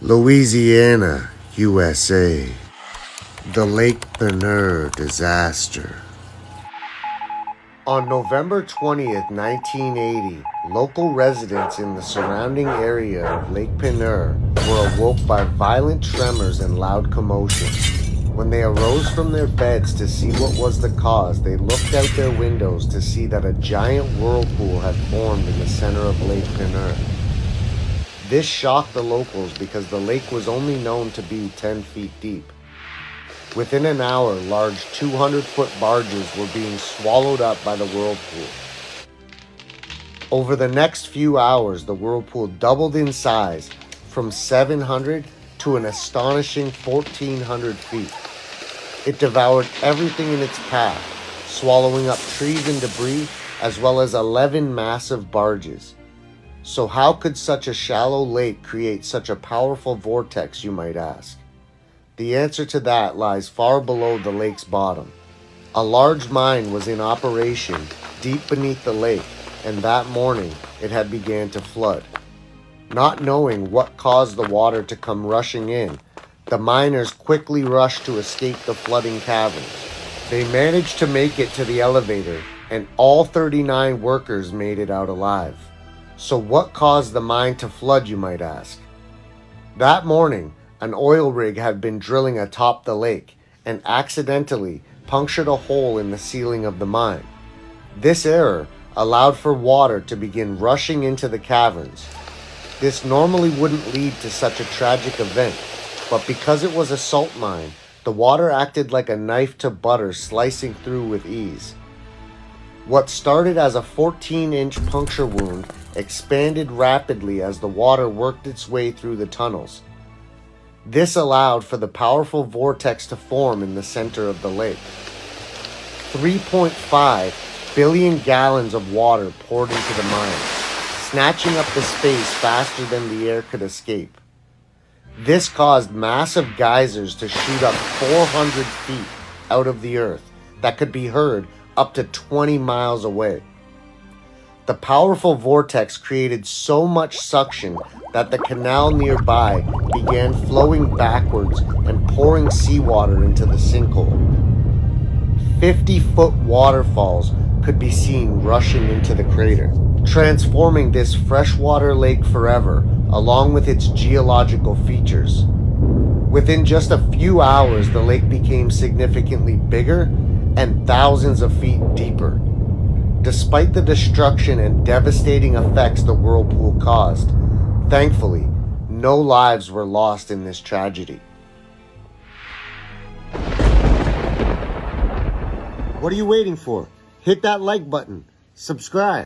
Louisiana, USA. The Lake Peigneur disaster. On November 20th, 1980, local residents in the surrounding area of Lake Peigneur were awoke by violent tremors and loud commotion. When they arose from their beds to see what was the cause, they looked out their windows to see that a giant whirlpool had formed in the center of Lake Peigneur. This shocked the locals because the lake was only known to be 10 feet deep. Within an hour, large 200-foot barges were being swallowed up by the whirlpool. Over the next few hours, the whirlpool doubled in size from 700 to an astonishing 1,400 feet. It devoured everything in its path, swallowing up trees and debris, as well as 11 massive barges. So how could such a shallow lake create such a powerful vortex, you might ask? The answer to that lies far below the lake's bottom. A large mine was in operation deep beneath the lake, and that morning it had begun to flood. Not knowing what caused the water to come rushing in, the miners quickly rushed to escape the flooding caverns. They managed to make it to the elevator, and all 39 workers made it out alive. So what caused the mine to flood, you might ask? That morning, an oil rig had been drilling atop the lake and accidentally punctured a hole in the ceiling of the mine. This error allowed for water to begin rushing into the caverns. This normally wouldn't lead to such a tragic event, but because it was a salt mine, the water acted like a knife to butter, slicing through with ease. What started as a 14-inch puncture wound expanded rapidly as the water worked its way through the tunnels. This allowed for the powerful vortex to form in the center of the lake. 3.5 billion gallons of water poured into the mine, snatching up the space faster than the air could escape. This caused massive geysers to shoot up 400 feet out of the earth that could be heard up to 20 miles away. The powerful vortex created so much suction that the canal nearby began flowing backwards and pouring seawater into the sinkhole. 50-foot waterfalls could be seen rushing into the crater, transforming this freshwater lake forever, along with its geological features. Within just a few hours, the lake became significantly bigger and thousands of feet deeper. Despite the destruction and devastating effects the whirlpool caused, thankfully, no lives were lost in this tragedy. What are you waiting for? Hit that like button, subscribe.